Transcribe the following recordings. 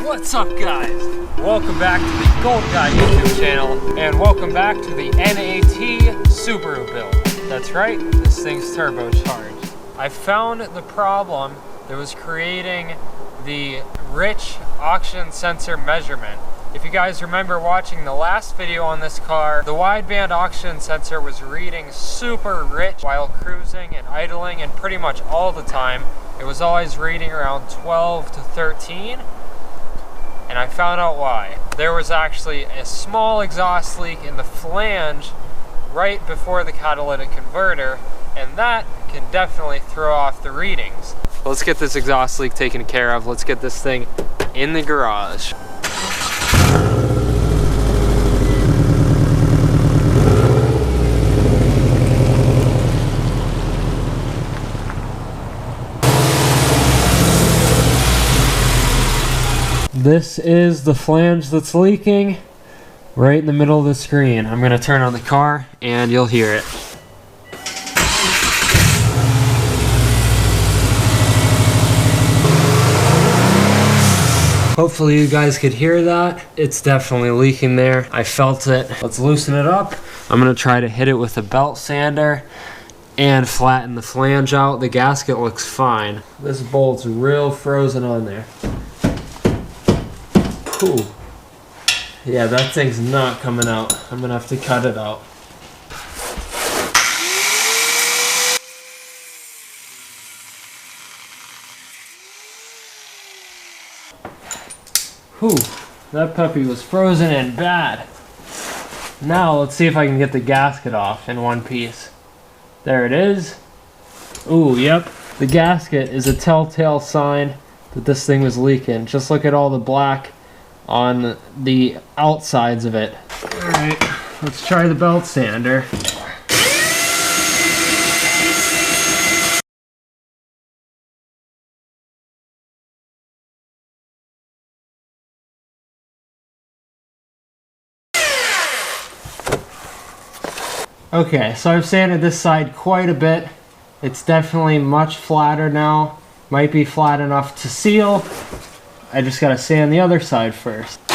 What's up, guys? Welcome back to the Gold Guy YouTube channel, and welcome back to the NAT Subaru build. That's right, this thing's turbocharged. I found the problem that was creating the rich oxygen sensor measurement. If you guys remember watching the last video on this car, the wideband oxygen sensor was reading super rich while cruising and idling, and pretty much all the time. It was always reading around 12 to 13. And I found out why. There was actually a small exhaust leak in the flange right before the catalytic converter, and that can definitely throw off the readings. Let's get this exhaust leak taken care of. Let's get this thing in the garage. This is the flange that's leaking right in the middle of the screen. I'm gonna turn on the car and you'll hear it. Hopefully you guys could hear that. It's definitely leaking there. I felt it. Let's loosen it up. I'm gonna try to hit it with a belt sander and flatten the flange out. The gasket looks fine. This bolt's real frozen on there. Ooh. Yeah, that thing's not coming out. I'm gonna have to cut it out. Whew, that puppy was frozen and bad. Now let's see if I can get the gasket off in one piece. There it is. Ooh, yep. The gasket is a telltale sign that this thing was leaking. Just look at all the black on the outsides of it. Alright, let's try the belt sander. Okay, so I've sanded this side quite a bit. It's definitely much flatter now. Might be flat enough to seal. I just gotta sand the other side first.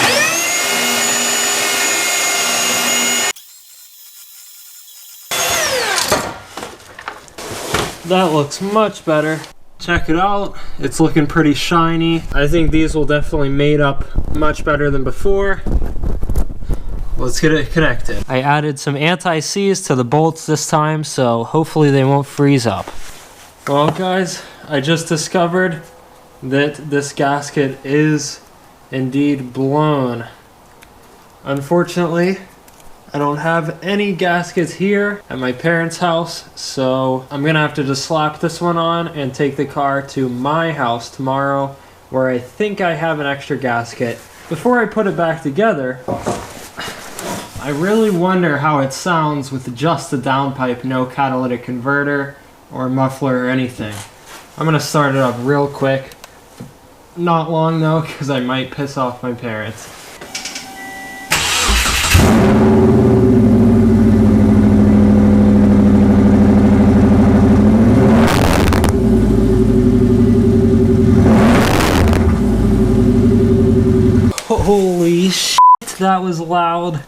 That looks much better. Check it out. It's looking pretty shiny. I think these will definitely mate up much better than before. Let's get it connected. I added some anti-seize to the bolts this time, so hopefully they won't freeze up. Well, guys, I just discovered that this gasket is indeed blown. Unfortunately, I don't have any gaskets here at my parents' house, so I'm gonna have to just slap this one on and take the car to my house tomorrow, where I think I have an extra gasket. Before I put it back together, I really wonder how it sounds with just the downpipe, no catalytic converter or muffler or anything. I'm gonna start it up real quick. Not long though, because I might piss off my parents. Holy shit, that was loud.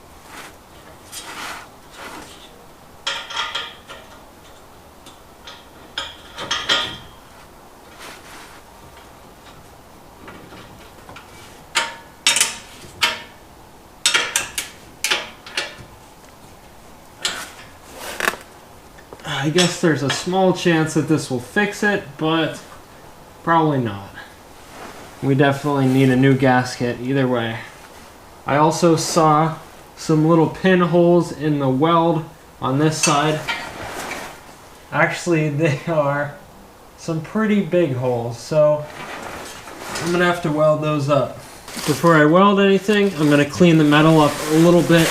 I guess there's a small chance that this will fix it, but probably not. We definitely need a new gasket either way. I also saw some little pinholes in the weld on this side. Actually, they are some pretty big holes, so I'm gonna have to weld those up. Before I weld anything, I'm gonna clean the metal up a little bit.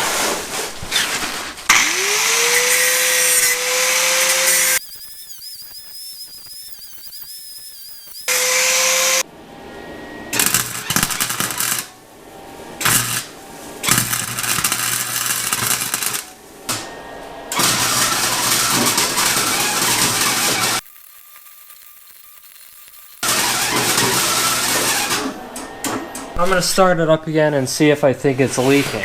I'm gonna start it up again and see if I think it's leaking.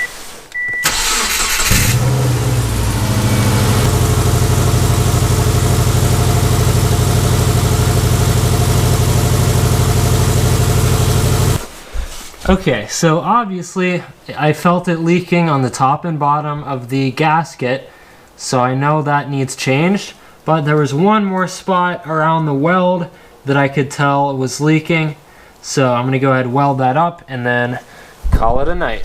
Okay, so obviously I felt it leaking on the top and bottom of the gasket, so I know that needs changed, but there was one more spot around the weld that I could tell was leaking, so I'm going to go ahead and weld that up and then call it a night.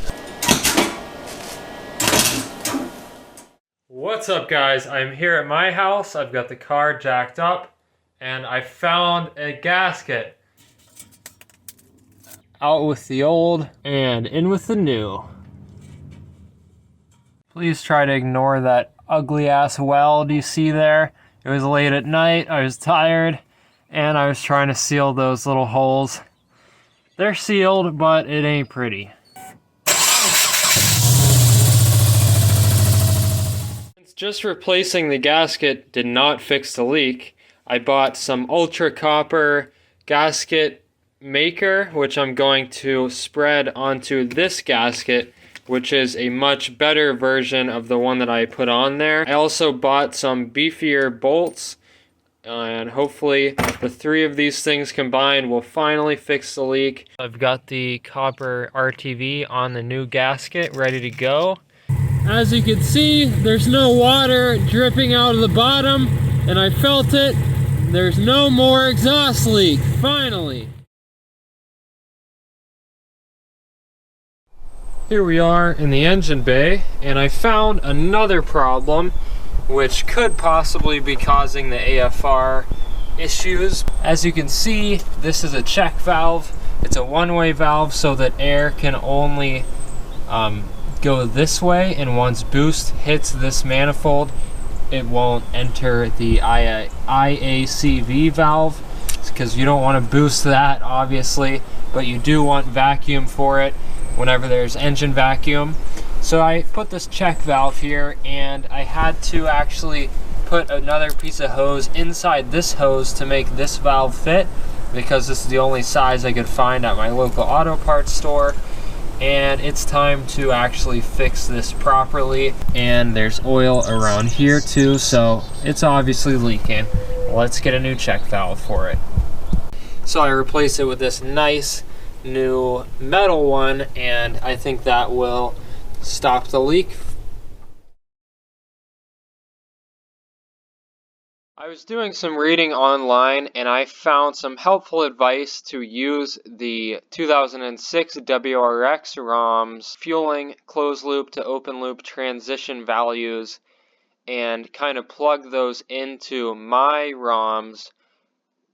What's up, guys? I'm here at my house. I've got the car jacked up and I found a gasket. Out with the old and in with the new. Please try to ignore that ugly ass weld you see there. It was late at night, I was tired, and I was trying to seal those little holes. They're sealed, but it ain't pretty. Since just replacing the gasket did not fix the leak, I bought some ultra copper gasket maker, which I'm going to spread onto this gasket, which is a much better version of the one that I put on there. I also bought some beefier bolts, and hopefully the three of these things combined will finally fix the leak. I've got the copper RTV on the new gasket ready to go. As you can see, there's no water dripping out of the bottom, and I felt it. There's no more exhaust leak, finally. Here we are in the engine bay, and I found another problem which could possibly be causing the AFR issues. As you can see, this is a check valve. It's a one-way valve so that air can only go this way, and once boost hits this manifold, it won't enter the IACV valve, because you don't want to boost that, obviously, but you do want vacuum for it whenever there's engine vacuum. So I put this check valve here, and I had to actually put another piece of hose inside this hose to make this valve fit, because this is the only size I could find at my local auto parts store. And it's time to actually fix this properly, and there's oil around here too, so it's obviously leaking. Let's get a new check valve for it. So I replaced it with this nice new metal one, and I think that will stop the leak. I was doing some reading online, and I found some helpful advice to use the 2006 WRX ROM's fueling closed loop to open loop transition values and kind of plug those into my ROM's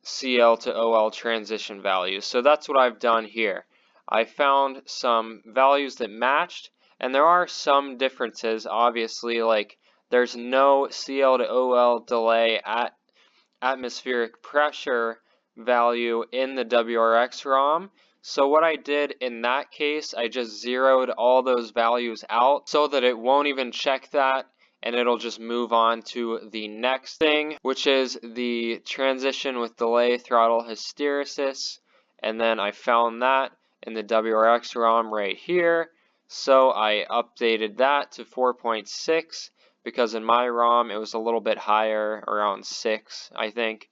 CL to OL transition values. So that's what I've done here. I found some values that matched, and there are some differences, obviously, like there's no CL to OL delay at atmospheric pressure value in the WRX ROM. So what I did in that case, I just zeroed all those values out so that it won't even check that, and it'll just move on to the next thing, which is the transition with delay throttle hysteresis. And then I found that in the WRX ROM right here. So I updated that to 4.6 because in my ROM it was a little bit higher, around 6, I think.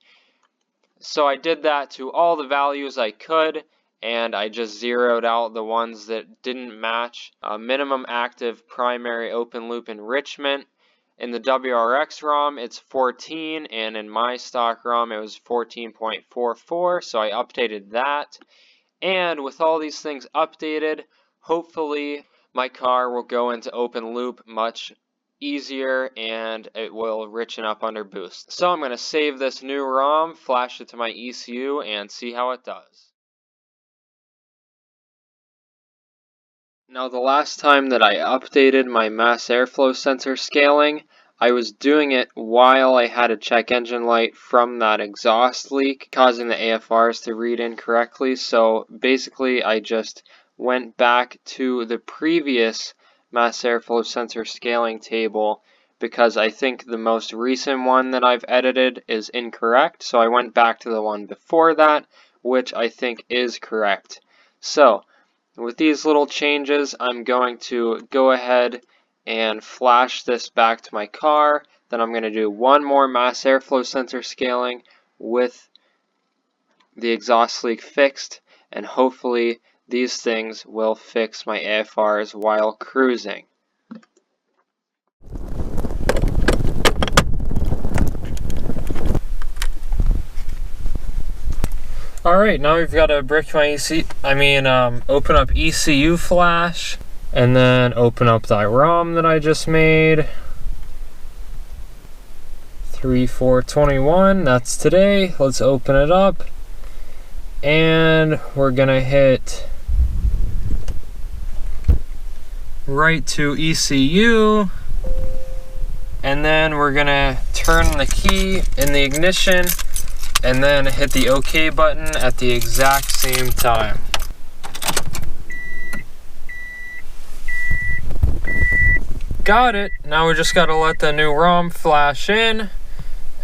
So I did that to all the values I could, and I just zeroed out the ones that didn't match. Minimum active primary open loop enrichment. In the WRX ROM, it's 14, and in my stock ROM, it was 14.44, so I updated that. And with all these things updated, hopefully my car will go into open loop much easier, and it will richen up under boost. So I'm going to save this new ROM, flash it to my ECU, and see how it does. Now, the last time that I updated my mass airflow sensor scaling, I was doing it while I had a check engine light from that exhaust leak, causing the AFRs to read incorrectly. So basically, I just went back to the previous mass airflow sensor scaling table because I think the most recent one that I've edited is incorrect. So I went back to the one before that, which I think is correct. So With these little changes, I'm going to go ahead and flash this back to my car. Then I'm going to do one more mass airflow sensor scaling with the exhaust leak fixed, and hopefully these things will fix my AFRs while cruising. Alright, now we've got to brick my open up ECU flash, and then open up that ROM that I just made. 3421, that's today. Let's open it up. And we're gonna hit right to ECU. And then we're gonna turn the key in the ignition and then hit the OK button at the exact same time. Got it. Now we just gotta let the new ROM flash in,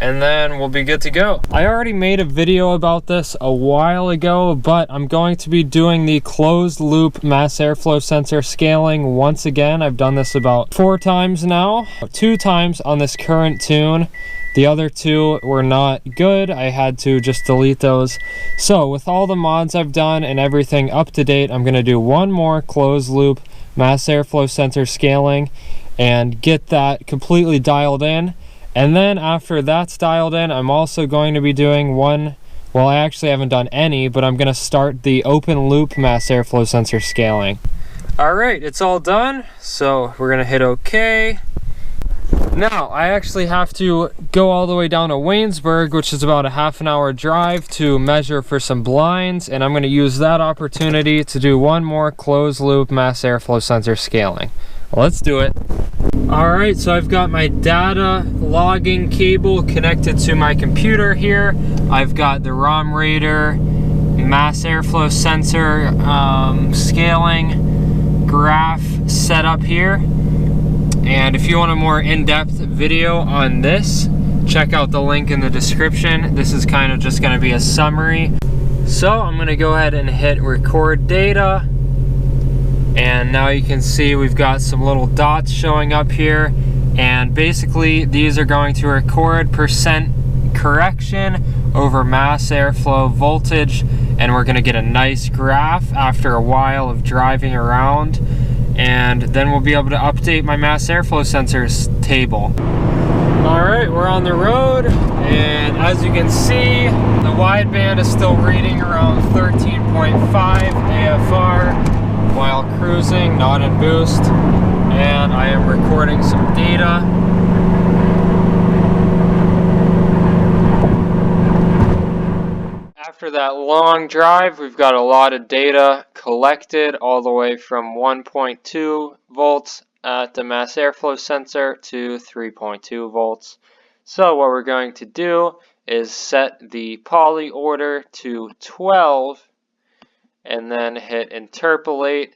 and then we'll be good to go. I already made a video about this a while ago, but I'm going to be doing the closed loop mass airflow sensor scaling once again. I've done this about 4 times now, 2 times on this current tune. The other 2 were not good. I had to just delete those. So with all the mods I've done and everything up to date, I'm gonna do one more closed loop mass airflow sensor scaling and get that completely dialed in. And then after that's dialed in, I'm also going to be doing one, well, I actually haven't done any, but I'm gonna start the open loop mass airflow sensor scaling. All right, it's all done. So we're gonna hit OK. Now, I actually have to go all the way down to Waynesburg, which is about a half-an-hour drive, to measure for some blinds, and I'm going to use that opportunity to do one more closed-loop mass airflow sensor scaling. Let's do it. Alright, so I've got my data logging cable connected to my computer here. I've got the ROM reader, mass airflow sensor scaling graph set up here. And if you want a more in-depth video on this, check out the link in the description. This is kind of just going to be a summary. So I'm going to go ahead and hit record data. And now you can see we've got some little dots showing up here. And basically these are going to record percent correction over mass airflow voltage. And we're going to get a nice graph after a while of driving around. And then we'll be able to update my mass airflow sensors table. All right, we're on the road, and as you can see, the wideband is still reading around 13.5 AFR while cruising, not in boost, and I am recording some data. After that long drive, we've got a lot of data collected all the way from 1.2 volts at the mass airflow sensor to 3.2 volts. So what we're going to do is set the poly order to 12 and then hit interpolate,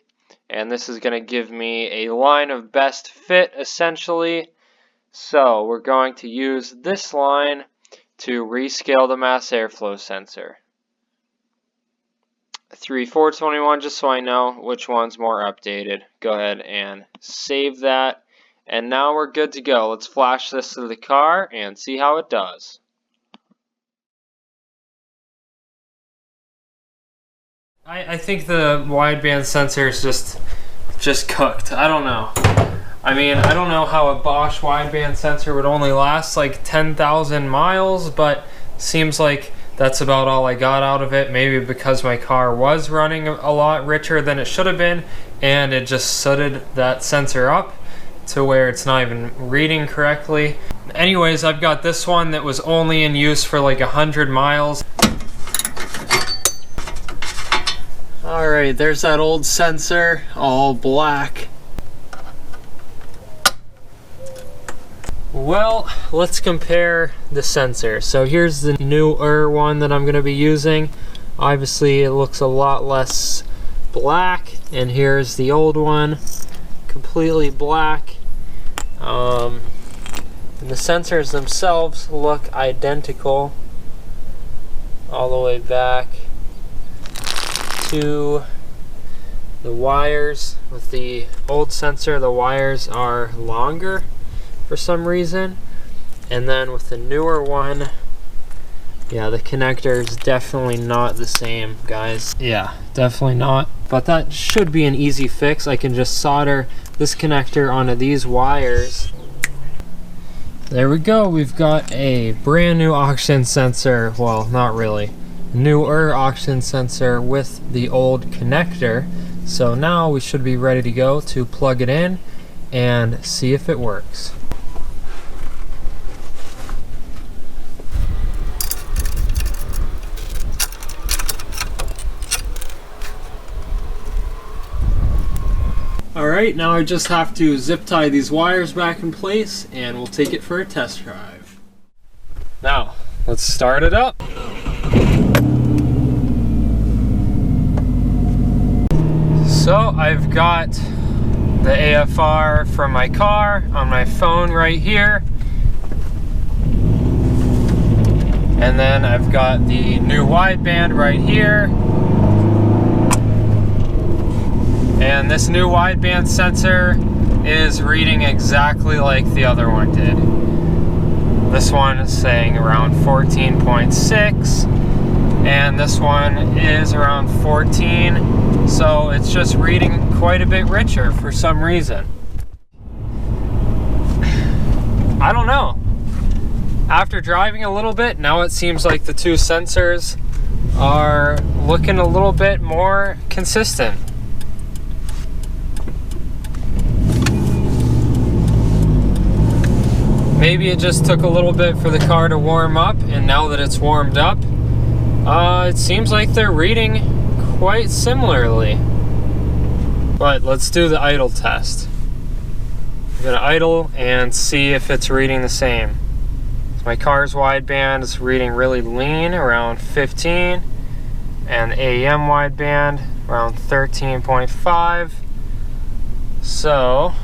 and this is going to give me a line of best fit essentially. So we're going to use this line to rescale the mass airflow sensor. 3421, just so I know which one's more updated. Go ahead and save that. And now we're good to go. Let's flash this to the car and see how it does. I think the wideband sensor is just cooked. I don't know. I mean, I don't know how a Bosch wideband sensor would only last like 10,000 miles, but seems like that's about all I got out of it. Maybe because my car was running a lot richer than it should have been, and it just sooted that sensor up to where it's not even reading correctly. Anyways, I've got this one that was only in use for like 100 miles. Alright, there's that old sensor, all black. Well, let's compare the sensor. So here's the newer one that I'm going to be using. Obviously it looks a lot less black, and here's the old one, completely black. And the sensors themselves look identical all the way back to The wires with the old sensor, the wires are longer for some reason. And then with the newer one, yeah, the connector is definitely not the same, guys. Yeah, definitely not. But that should be an easy fix. I can just solder this connector onto these wires. There we go. We've got a brand new oxygen sensor. Well, not really. Newer oxygen sensor with the old connector. So now we should be ready to go to plug it in and see if it works. Alright, now I just have to zip tie these wires back in place and we'll take it for a test drive. Now, let's start it up. So I've got the AFR from my car on my phone right here. And then I've got the new wideband right here. And this new wideband sensor is reading exactly like the other one did. This one is saying around 14.6, and this one is around 14, so it's just reading quite a bit richer for some reason. I don't know. After driving a little bit, now it seems like the two sensors are looking a little bit more consistent. Maybe it just took a little bit for the car to warm up, and now that it's warmed up, it seems like they're reading quite similarly. But let's do the idle test. I'm gonna idle and see if it's reading the same. So my car's wideband is reading really lean, around 15, and the AM wideband around 13.5. So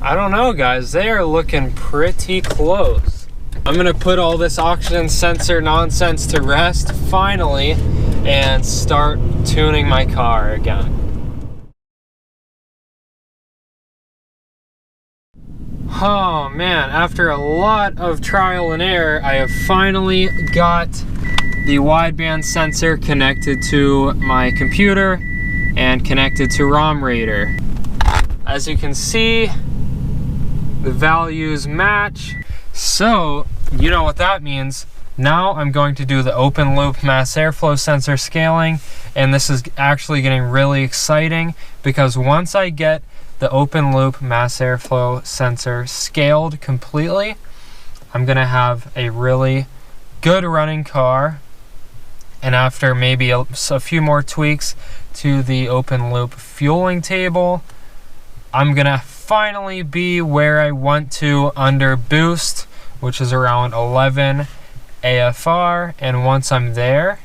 I don't know, guys, they are looking pretty close. I'm gonna put all this oxygen sensor nonsense to rest finally and start tuning my car again. Oh man, after a lot of trial and error, I have finally got the wideband sensor connected to my computer and connected to ROM Reader. As you can see, the values match. So, you know what that means. Now I'm going to do the open loop mass airflow sensor scaling, and this is actually getting really exciting because once I get the open loop mass airflow sensor scaled completely, I'm gonna have a really good running car. And after maybe a few more tweaks to the open loop fueling table, I'm gonna finally be where I want to under boost, which is around 11 AFR. And once I'm there,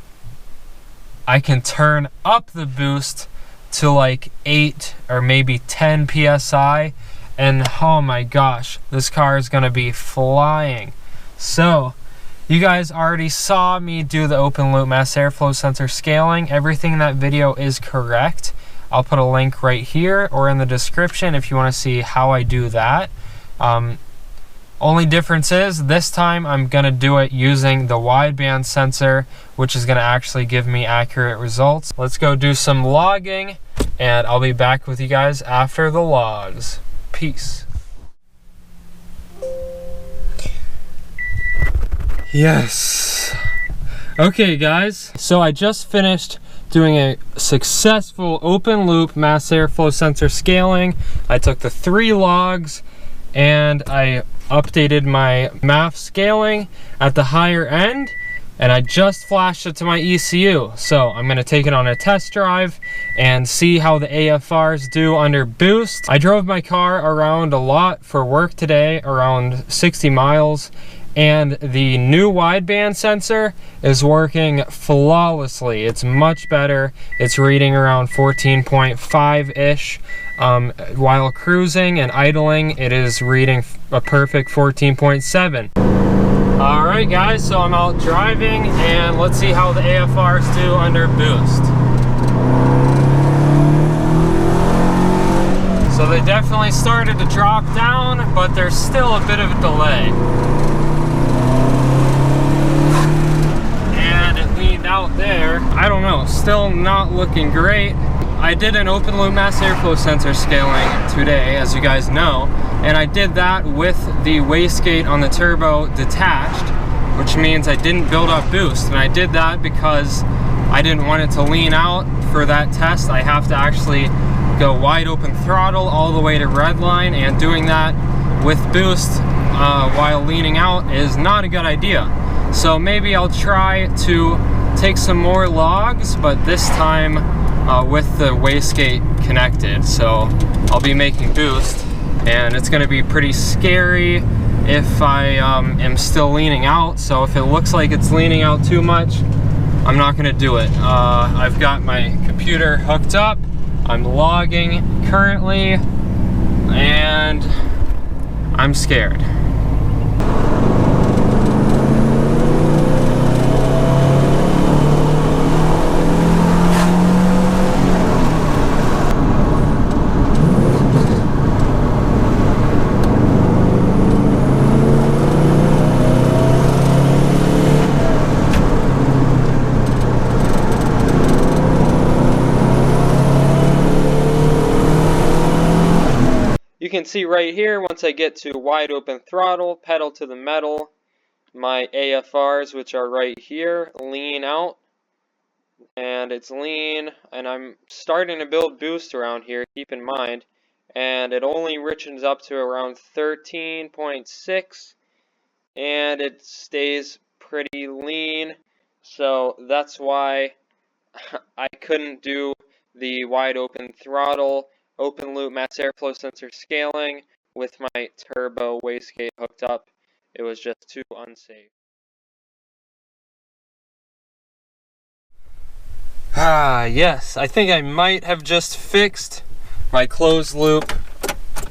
I can turn up the boost to like 8 or maybe 10 PSI, and oh my gosh, this car is gonna be flying. So you guys already saw me do the open loop mass airflow sensor scaling. Everything in that video is correct. I'll put a link right here or in the description if you want to see how I do that. Only difference is this time I'm going to do it using the wideband sensor, which is going to actually give me accurate results. Let's go do some logging, and I'll be back with you guys after the logs. Peace. Yes. Okay, guys. So I just finished doing a successful open loop mass airflow sensor scaling. I took the 3 logs and I updated my MAF scaling at the higher end, and I just flashed it to my ECU. So I'm gonna take it on a test drive and see how the AFRs do under boost. I drove my car around a lot for work today, around 60 miles, And the new wideband sensor is working flawlessly. It's much better. It's reading around 14.5-ish. While cruising and idling, it is reading a perfect 14.7. All right, guys, so I'm out driving, and let's see how the AFRs do under boost. So they definitely started to drop down, but there's still a bit of a delay. And it leaned out there. I don't know, still not looking great. I did an open loop mass airflow sensor scaling today, as you guys know, and I did that with the wastegate on the turbo detached, which means I didn't build up boost. And I did that because I didn't want it to lean out for that test. I have to actually go wide open throttle all the way to redline, and doing that with boost while leaning out is not a good idea. So maybe I'll try to take some more logs, but this time with the wastegate connected. So I'll be making boost, and it's going to be pretty scary if I am still leaning out. So if it looks like it's leaning out too much, I'm not going to do it. I've got my computer hooked up. I'm logging currently, and I'm scared. You can see right here, once I get to wide open throttle, pedal to the metal, my AFRs, which are right here, lean out, and it's lean, and I'm starting to build boost around here, keep in mind, and it only richens up to around 13.6, and it stays pretty lean, so that's why I couldn't do the wide open throttle open loop mass airflow sensor scaling with my turbo wastegate hooked up. It was just too unsafe. Yes, I think I might have just fixed my closed loop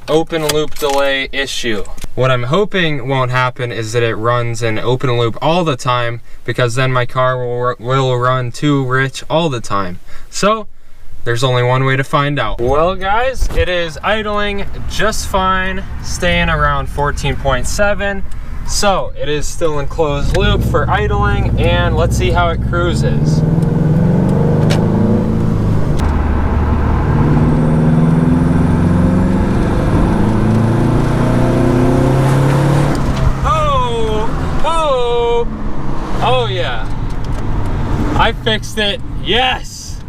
open loop delay issue. What I'm hoping won't happen is that it runs in open loop all the time, because then my car will run too rich all the time. So there's only one way to find out. Well guys, it is idling just fine, staying around 14.7. So it is still in closed loop for idling, and let's see how it cruises. Oh yeah, I fixed it, yes!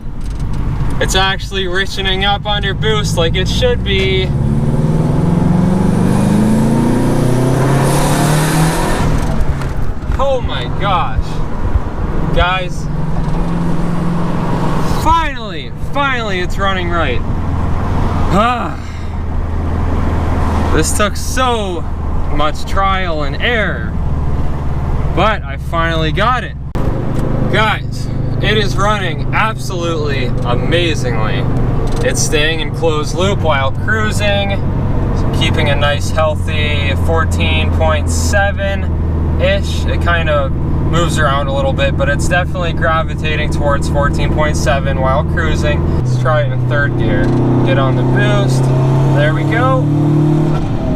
It's actually richening up under boost like it should be. Oh my gosh. Guys, finally it's running right. This took so much trial and error, but I finally got it. Guys, it is running absolutely amazingly. It's staying in closed loop while cruising, keeping a nice healthy 14.7-ish. It kind of moves around a little bit, but it's definitely gravitating towards 14.7 while cruising. Let's try it in third gear. Get on the boost. There we go.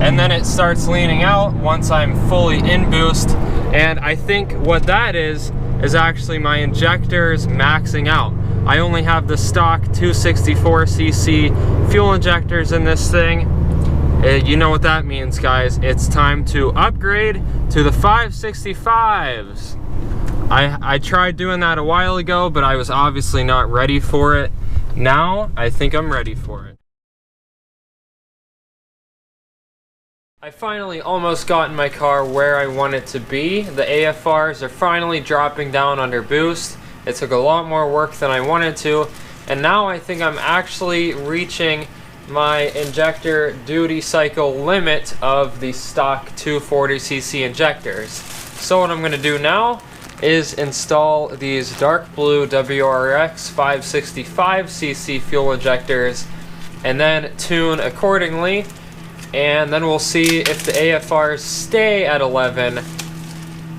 And then it starts leaning out once I'm fully in boost. And I think what that is actually my injectors maxing out. I only have the stock 264cc fuel injectors in this thing. You know what that means, guys. It's time to upgrade to the 565s. I tried doing that a while ago, but I was obviously not ready for it. Now, I think I'm ready for it. I finally almost got in my car where I want it to be. The AFRs are finally dropping down under boost. It took a lot more work than I wanted to, and now I think I'm actually reaching my injector duty cycle limit of the stock 240cc injectors. So what I'm going to do now is install these dark blue WRX 565cc fuel injectors and then tune accordingly, and then we'll see if the AFRs stay at 11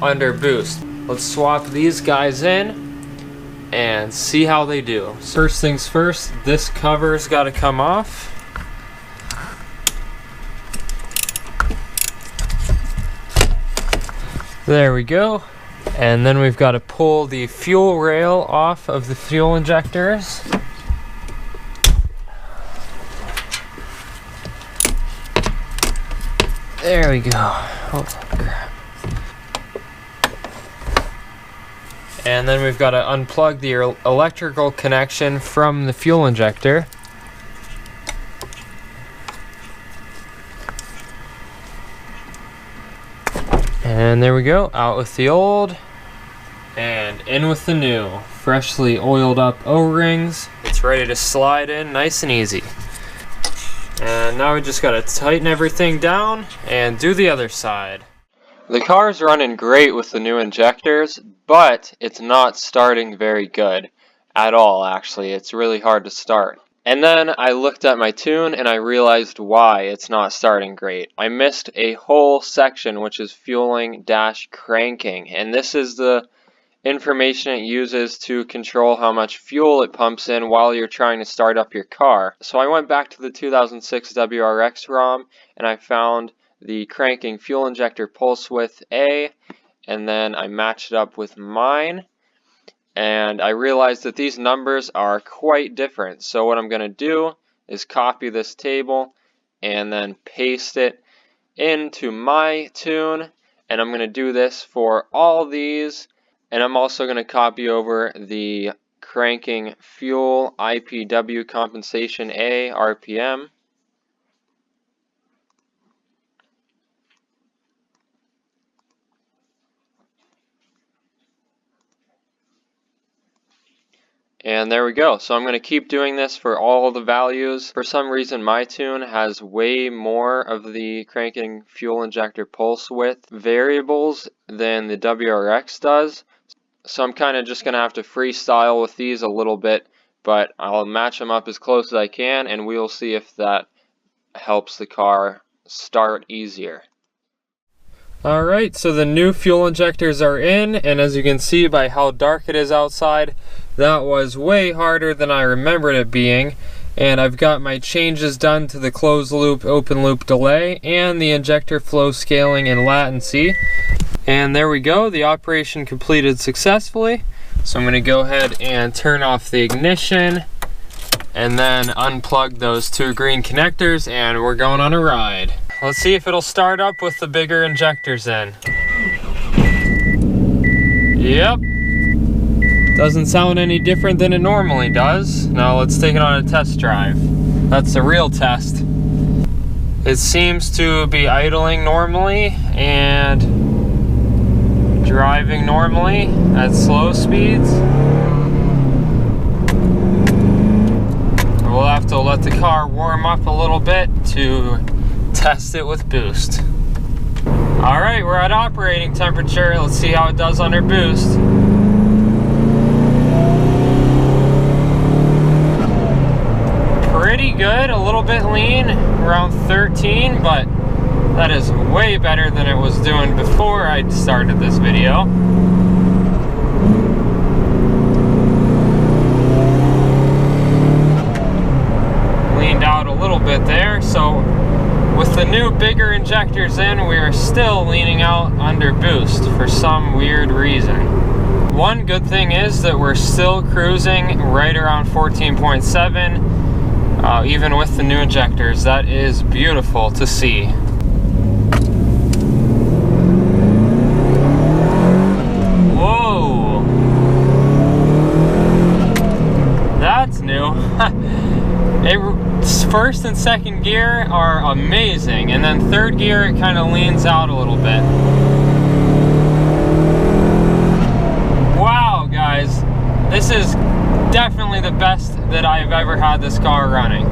under boost. Let's swap these guys in and see how they do. First things first, this cover's got to come off. There we go. And then we've got to pull the fuel rail off of the fuel injectors. There we go. Oh, crap. And then we've got to unplug the electrical connection from the fuel injector. And there we go, out with the old and in with the new. Freshly oiled up O-rings. It's ready to slide in nice and easy. And now we just gotta tighten everything down and do the other side. The car's running great with the new injectors, but it's not starting very good at all, actually. It's really hard to start. And then I looked at my tune and I realized why it's not starting great. I missed a whole section, which is fueling dash cranking. And this is the information it uses to control how much fuel it pumps in while you're trying to start up your car. So I went back to the 2006 WRX ROM and I found the cranking fuel injector pulse width A, and then I matched it up with mine, and I realized that these numbers are quite different. So what I'm going to do is copy this table and then paste it into my tune, and I'm going to do this for all these, and I'm also going to copy over the cranking fuel IPW compensation A RPM. And there we go. So I'm going to keep doing this for all the values. For some reason my tune has way more of the cranking fuel injector pulse width variables than the WRX does. So I'm kind of just going to have to freestyle with these a little bit, but I'll match them up as close as I can and we'll see if that helps the car start easier. Alright, so the new fuel injectors are in, and as you can see by how dark it is outside, that was way harder than I remembered it being. And I've got my changes done to the closed loop, open loop delay, and the injector flow scaling and latency. And there we go, the operation completed successfully. So I'm going to go ahead and turn off the ignition, and then unplug those two green connectors, and we're going on a ride. Let's see if it'll start up with the bigger injectors in. Yep. Doesn't sound any different than it normally does. Now let's take it on a test drive. That's the real test. It seems to be idling normally and driving normally at slow speeds. We'll have to let the car warm up a little bit to test it with boost. Alright, we're at operating temperature. Let's see how it does under boost. Pretty good, a little bit lean, around 13, but that is way better than it was doing before I started this video. Leaned out a little bit there, so with the new bigger injectors in, we are still leaning out under boost for some weird reason. One good thing is that we're still cruising right around 14.7, even with the new injectors. That is beautiful to see. Whoa! That's new. First and second gear are amazing, and then third gear it kind of leans out a little bit. Wow, guys, this is definitely the best that I've ever had this car running.